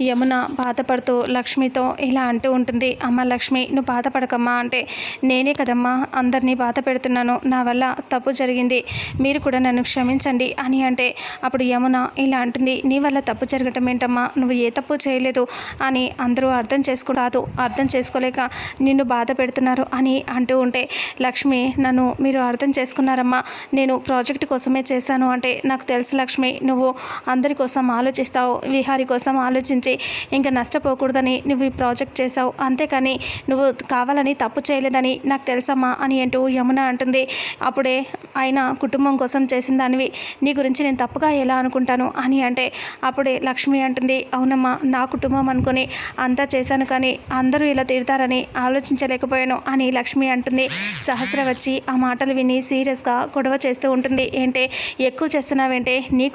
యమున బాధపడుతూ లక్ష్మితో ఇలా అంటూ ఉంటుంది. అమ్మ లక్ష్మి, నువ్వు బాధపడకమ్మా అంటే, నేనే కదమ్మా అందరినీ బాధ పెడుతున్నాను, నా వల్ల తప్పు జరిగింది, మీరు కూడా నన్ను క్షమించండి అని అంటే, అప్పుడు యమున ఇలా అంటుంది. నీ వల్ల తప్పు జరగటం ఏంటమ్మా, నువ్వు ఏ తప్పు చేయలేదు అని అందరూ అర్థం చేసుకోలేక నిన్ను బాధ పెడుతున్నారు అని అంటూ ఉంటే, లక్ష్మి నన్ను మీరు అర్థం చేసుకున్నారమ్మా, నేను ప్రాజెక్ట్ కోసమే చేశాను అంటే, నాకు తెలుసు లక్ష్మి నువ్వు అందరి కోసం ఆలోచిస్తావు, విహారి కోసం ఆలోచించి ఇంకా నష్టపోకూడదని నువ్వు ఈ ప్రాజెక్ట్ చేసావు, అంతేకాని నువ్వు కావాలని తప్పు చేయలేదని నాకు తెలుసమ్మా అని అంటూ యమున అంటుంది. అప్పుడే ఆయన కుటుంబం కోసం చేసిన దానివి నీ గురించి నేను తప్పుగా ఎలా అనుకుంటాను అని అంటే, అప్పుడే లక్ష్మి అంటుంది. అవునమ్మా, నా కుటుంబం అనుకుని అంతా చేశాను, కానీ అందరూ ఇలా తిడతారని ఆలోచించలేకపోయాను అని లక్ష్మి అంటుంది. సహస్ర వచ్చి ఆ మాటలు విని సీరియస్గా గొడవ చేస్తూ ఉంటుంది. ఏంటే ఎక్కువ చేస్తున్నావేంటే, నీ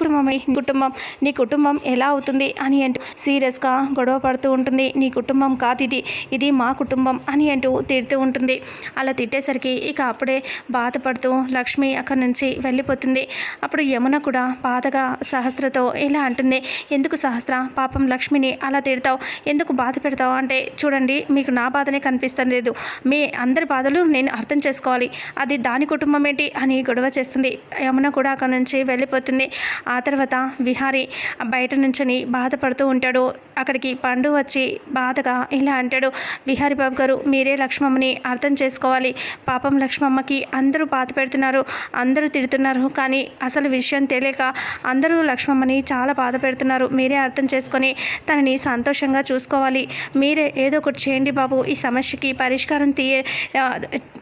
కుటుంబం ఎలా అవుతుంది అని అంటూ సీరియస్గా గొడవ పడుతూ ఉంటుంది. నీ కుటుంబం కాదు ఇది మా కుటుంబం అని అంటూ తిడుతూ ఉంటుంది. అలా తిట్టేసరికి ఇక అప్పుడే బాధపడుతూ లక్ష్మి అక్కడి నుంచి వెళ్ళిపోతుంది. అప్పుడు యమున కూడా బాధగా సహస్రతో ఇలా అంటుంది. ఎందుకు సహస్ర, పాపం లక్ష్మిని అలా తిడతావు, ఎందుకు బాధ పెడతావు అంటే, చూడండి మీకు నా బాధనే కనిపిస్తుంది లేదు, మీ అందరి బాధలు నేను అర్థం చేసుకోవాలి, అది దాని కుటుంబం ఏంటి అని గొడవ చేస్తుంది. యమున కూడా అక్కడి నుంచి వెళ్ళిపోతుంది. ఆ తర్వాత విహారి బయట నుంచొని బాధపడుతూ ఉంటాడు. అక్కడికి పండు వచ్చి బాధగా ఇలా అంటాడు. విహారి బాబు గారు, మీరే లక్ష్మమ్మని అర్థం చేసుకోవాలి, పాపం లక్ష్మమ్మకి అందరూ బాధ పెడుతున్నారు, అందరూ తిడుతున్నారు, కానీ అసలు విషయం తెలియక అందరూ లక్ష్మమ్మని చాలా బాధ పెడుతున్నారు, మీరే అర్థం చేసుకొని తనని సంతోషంగా చూసుకోవాలి, మీరే ఏదో ఒకటి చేయండి బాబు, ఈ సమస్యకి పరిష్కారం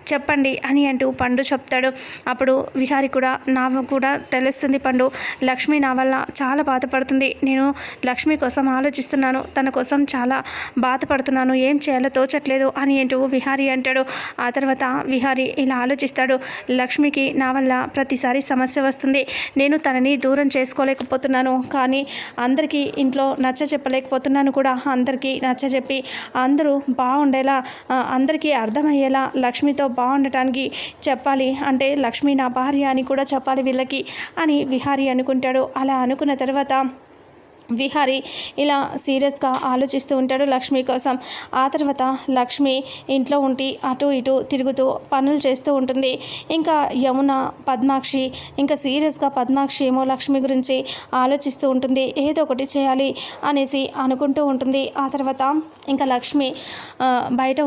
చెప్పండి అని అంటూ పండు చెప్తాడు. అప్పుడు విహారి కూడా, నాకు కూడా తెలుస్తుంది పండు, లక్ష్మి నా వల్ల చాలా బాధపడుతుంది, నేను లక్ష్మి కోసం ఆలోచిస్తున్నాను, తన కోసం చాలా బాధపడుతున్నాను, ఏం చేయాలో తోచట్లేదు అని అంటూ విహారి అంటాడు. ఆ తర్వాత విహారి ఇలా ఆలోచిస్తాడు. లక్ష్మికి నా వల్ల ప్రతిసారి సమస్య వస్తుంది, నేను తనని దూరం చేసుకోలేకపోతున్నాను, కానీ అందరికీ ఇంట్లో నచ్చ చెప్పలేకపోతున్నాను కూడా, అందరికీ నచ్చ చెప్పి అందరూ బాగుండేలా, అందరికీ అర్థమయ్యేలా లక్ష్మితో బాగుండటానికి చెప్పాలి, అంటే లక్ష్మి నా భార్య అని కూడా చెప్పాలి వీళ్ళకి అని విహారి అనుకుంటాడు. అలా అనుకున్న తర్వాత విహారి ఇలా సీరియస్గా ఆలోచిస్తూ ఉంటాడు లక్ష్మి కోసం. ఆ తర్వాత లక్ష్మి ఇంట్లో ఉండి అటు ఇటు తిరుగుతూ పనులు చేస్తూ ఉంటుంది. ఇంకా యమున, పద్మాక్షి ఇంకా సీరియస్గా పద్మాక్షి ఏమో లక్ష్మి గురించి ఆలోచిస్తూ ఉంటుంది, ఏదో ఒకటి చేయాలి అనేసి అనుకుంటూ ఉంటుంది. ఆ తర్వాత ఇంకా లక్ష్మి బయట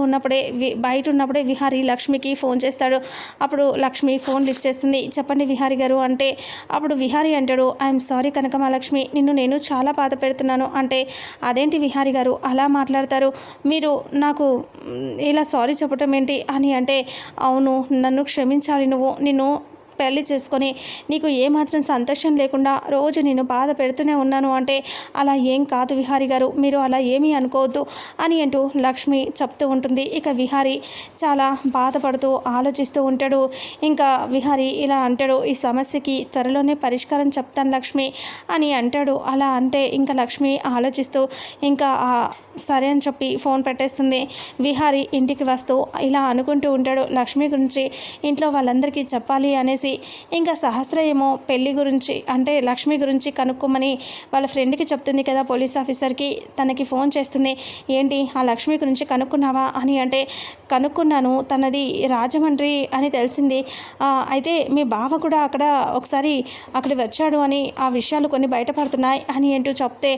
ఉన్నప్పుడే విహారి లక్ష్మికి ఫోన్ చేస్తాడు. అప్పుడు లక్ష్మి ఫోన్ లిఫ్ట్ చేస్తుంది. చెప్పండి విహారి గారు అంటే, అప్పుడు విహారి అంటాడు, ఐఎమ్ సారీ కనకమహాలక్ష్మి, నేను చాలా బాధ పెడుతున్నాను అంటే, అదేంటి విహారి గారు అలా మాట్లాడతారు, మీరు నాకు ఇలా సారీ చెప్పటం ఏంటి అని అంటే, అవును నన్ను క్షమించాలి, నిన్ను పెళ్లి చేసుకొని నీకు ఏమాత్రం సంతోషం లేకుండా రోజు నేను బాధ పెడుతూనే ఉన్నాను అంటే, అలా ఏం కాదు విహారి గారు, మీరు అలా ఏమీ అనుకోవద్దు అని అంటూ లక్ష్మి చెప్తూ ఉంటుంది. ఇక విహారి చాలా బాధపడుతూ ఆలోచిస్తూ ఉంటాడు. ఇంకా విహారి ఇలా అంటాడు, ఈ సమస్యకి త్వరలోనే పరిష్కారం చెప్తాను లక్ష్మి అని అంటాడు. అలా అంటే ఇంకా లక్ష్మి ఆలోచిస్తూ ఇంకా సరే అని చెప్పి ఫోన్ పెట్టేస్తుంది. విహారి ఇంటికి వస్తూ ఇలా అనుకుంటూ ఉంటాడు, లక్ష్మి గురించి ఇంట్లో వాళ్ళందరికీ చెప్పాలి అనేసి. ఇంకా సహస్ర ఏమో పెళ్లి గురించి అంటే లక్ష్మి గురించి కనుక్కోమని వాళ్ళ ఫ్రెండ్కి చెప్తుంది కదా, పోలీస్ ఆఫీసర్కి, తనకి ఫోన్ చేస్తుంది. ఏంటి ఆ లక్ష్మి గురించి కనుక్కున్నావా అని అంటే, కనుక్కున్నాను, తనది రాజమండ్రి అని తెలిసింది, అయితే మీ బావ కూడా ఒకసారి అక్కడ వచ్చాడు అని ఆ విషయాలు కొన్ని బయటపడుతున్నాయి అని అంటూ చెప్తే,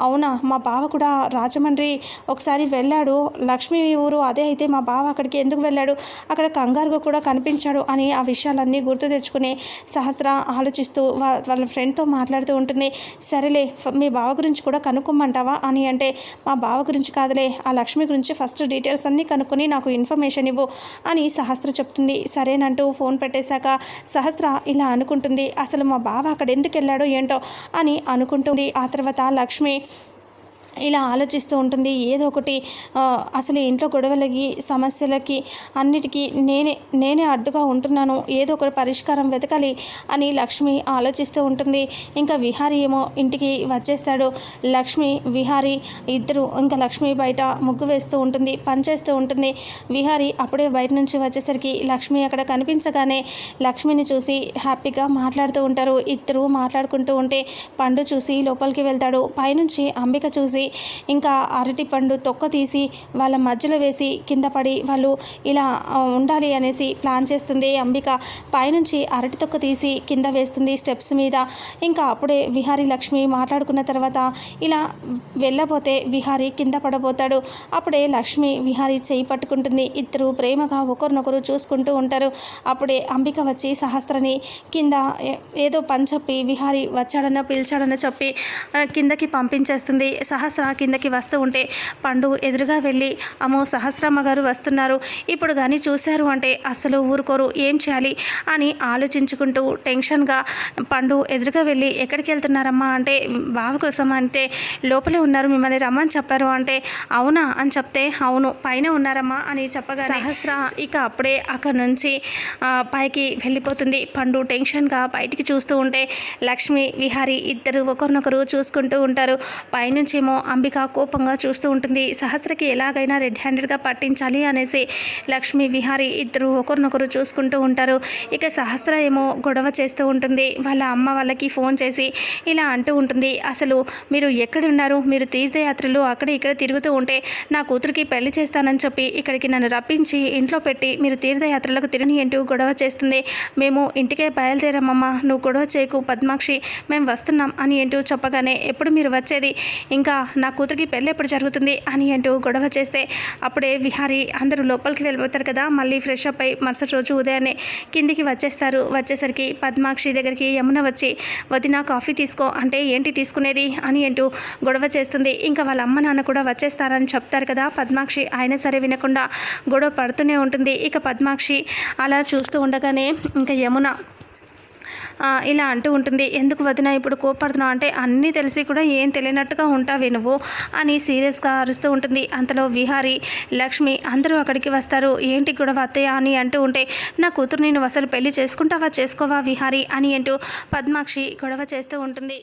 అవునా మా బావ కూడా రాజమండ్రి ఒకసారి వెళ్ళాడు, లక్ష్మి ఊరు అదే, అయితే మా బావ అక్కడికి ఎందుకు వెళ్ళాడు, అక్కడ కంగారుగా కూడా కనిపించాడు అని ఆ విషయాలన్నీ గుర్తు తెచ్చుకుని సహస్ర ఆలోచిస్తూ వాళ్ళ ఫ్రెండ్తో మాట్లాడుతూ ఉంటుంది. సరేలే మీ బావ గురించి కూడా కనుక్కోమంటావా అని అంటే, మా బావ గురించి కాదులే, ఆ లక్ష్మి గురించి ఫస్ట్ డీటెయిల్స్ అన్నీ కనుక్కొని నాకు ఇన్ఫర్మేషన్ ఇవ్వు అని సహస్ర చెప్తుంది. సరేనంటూ ఫోన్ పెట్టేశాక సహస్ర ఇలా అనుకుంటుంది, అసలు మా బావ అక్కడ ఎందుకు వెళ్ళాడో ఏంటో అని అనుకుంటుంది. ఆ తర్వాత లక్ష్మి ఇలా ఆలోచిస్తూ ఉంటుంది, ఏదో ఒకటి అసలు ఇంట్లో గొడవలకి సమస్యలకి అన్నిటికీ నేనే అడ్డుగా ఉంటున్నాను, ఏదో ఒక పరిష్కారం వెతకాలి అని లక్ష్మి ఆలోచిస్తూ ఉంటుంది. ఇంకా విహారి ఏమో ఇంటికి వచ్చేస్తాడు. లక్ష్మి విహారి ఇద్దరు ఇంకా లక్ష్మి బయట ముగ్గు వేస్తూ ఉంటుంది, పనిచేస్తూ ఉంటుంది. విహారి అప్పుడే బయట నుంచి వచ్చేసరికి లక్ష్మి అక్కడ కనిపించగానే లక్ష్మిని చూసి హ్యాపీగా మాట్లాడుతూ ఉంటారు. ఇద్దరు మాట్లాడుకుంటూ ఉంటే పండు చూసి లోపలికి వెళ్తాడు. పైనుంచి అంబిక చూసి ఇంకా అరటి పండు తొక్క తీసి వాళ్ళ మధ్యలో వేసి కింద పడి వాళ్ళు ఇలా ఉండాలి అనేసి ప్లాన్ చేస్తుంది అంబిక. పైనుంచి అరటి తొక్క తీసి కింద వేస్తుంది స్టెప్స్ మీద. ఇంకా అప్పుడే విహారీ లక్ష్మి మాట్లాడుకున్న తర్వాత ఇలా వెళ్ళబోతే విహారీ కింద పడబోతాడు. అప్పుడే లక్ష్మి విహారీ చేయి పట్టుకుంటుంది. ఇద్దరు ప్రేమగా ఒకరినొకరు చూసుకుంటూ ఉంటారు. అప్పుడే అంబిక వచ్చి సహస్రని కింద ఏదో పని చెప్పి విహారీ వచ్చాడనో పిలిచాడనో చెప్పి కిందకి పంపించేస్తుంది. సహస్ర కిందకి వస్తూ ఉంటే పండు ఎదురుగా వెళ్ళి అమ్మో సహస్రమ్మ గారు వస్తున్నారు, ఇప్పుడు కానీ చూశారు అంటే అస్సలు ఊరుకోరు, ఏం చేయాలి అని ఆలోచించుకుంటూ టెన్షన్గా పండు ఎదురుగా వెళ్ళి ఎక్కడికి వెళ్తున్నారమ్మా అంటే బావ కోసం అంటే లోపలే ఉన్నారు, మిమ్మల్ని రమ్మని చెప్పారు అంటే అవునా అని చెప్తే అవును పైన ఉన్నారమ్మా అని చెప్పగా సహస్ర ఇక అప్పుడే అక్కడ నుంచి పైకి వెళ్ళిపోతుంది. పండు టెన్షన్గా బయటికి చూస్తూ ఉంటే లక్ష్మి విహారీ ఇద్దరు ఒకరినొకరు చూసుకుంటూ ఉంటారు. పైనుంచేమో అంబిక కోపంగా చూస్తూ ఉంటుంది. సహస్రకి ఎలాగైనా రెడ్ హ్యాండెడ్గా పట్టించాలి అనేసి లక్ష్మి విహారీ ఇద్దరు ఒకరినొకరు చూసుకుంటూ ఉంటారు. ఇక సహస్ర ఏమో గొడవ చేస్తూ ఉంటుంది. వాళ్ళ అమ్మ వాళ్ళకి ఫోన్ చేసి ఇలా అంటూ ఉంటుంది, అసలు మీరు ఎక్కడ ఉన్నారు, మీరు తీర్థయాత్రలు అక్కడ ఇక్కడ తిరుగుతూ ఉంటే నా కూతురికి పెళ్లి చేస్తానని చెప్పి ఇక్కడికి నన్ను రప్పించి ఇంట్లో పెట్టి మీరు తీర్థయాత్రలకు తిరగని అంటూ గొడవ చేస్తుంది. మేము ఇంటికే బయలుదేరామమ్మా, నువ్వు గొడవ చేయకు పద్మాక్షి, మేము వస్తున్నాం అని అంటూ చెప్పగానే ఎప్పుడు మీరు వచ్చేది, ఇంకా నా కూతురికి పెళ్ళి ఎప్పుడు జరుగుతుంది అని అంటూ గొడవ చేస్తే అప్పుడే విహారీ అందరూ లోపలికి వెళ్ళిపోతారు కదా, మళ్ళీ ఫ్రెష్ అప్ అయి మరుసటి రోజు ఉదయాన్నే కిందికి వచ్చేస్తారు. వచ్చేసరికి పద్మాక్షి దగ్గరికి యమున వచ్చి వదిన కాఫీ తీసుకో అంటే ఏంటి తీసుకునేది అని అంటూ గొడవ చేస్తుంది. ఇంకా వాళ్ళ అమ్మ నాన్న కూడా వచ్చేస్తారని చెప్తారు కదా పద్మాక్షి, అయినా సరే వినకుండా గొడవ పడుతూనే ఉంటుంది. ఇక పద్మాక్షి అలా చూస్తూ ఉండగానే ఇంకా యమున ఇలా అంటూ ఉంటుంది, ఎందుకు వదిన ఇప్పుడు కోపడుతున్నావు అంటే అన్నీ తెలిసి కూడా ఏం తెలియనట్టుగా ఉంటావే నువ్వు అని సీరియస్గా అరుస్తూ ఉంటుంది. అంతలో విహారీ లక్ష్మి అందరూ అక్కడికి వస్తారు. ఏంటి గొడవ అత్తయ్య అని అంటూ ఉంటే నా కూతురు నేను అసలు పెళ్లి చేసుకుంటావా చేసుకోవా విహారీ అని అంటూ పద్మాక్షి గొడవ చేస్తూ ఉంటుంది.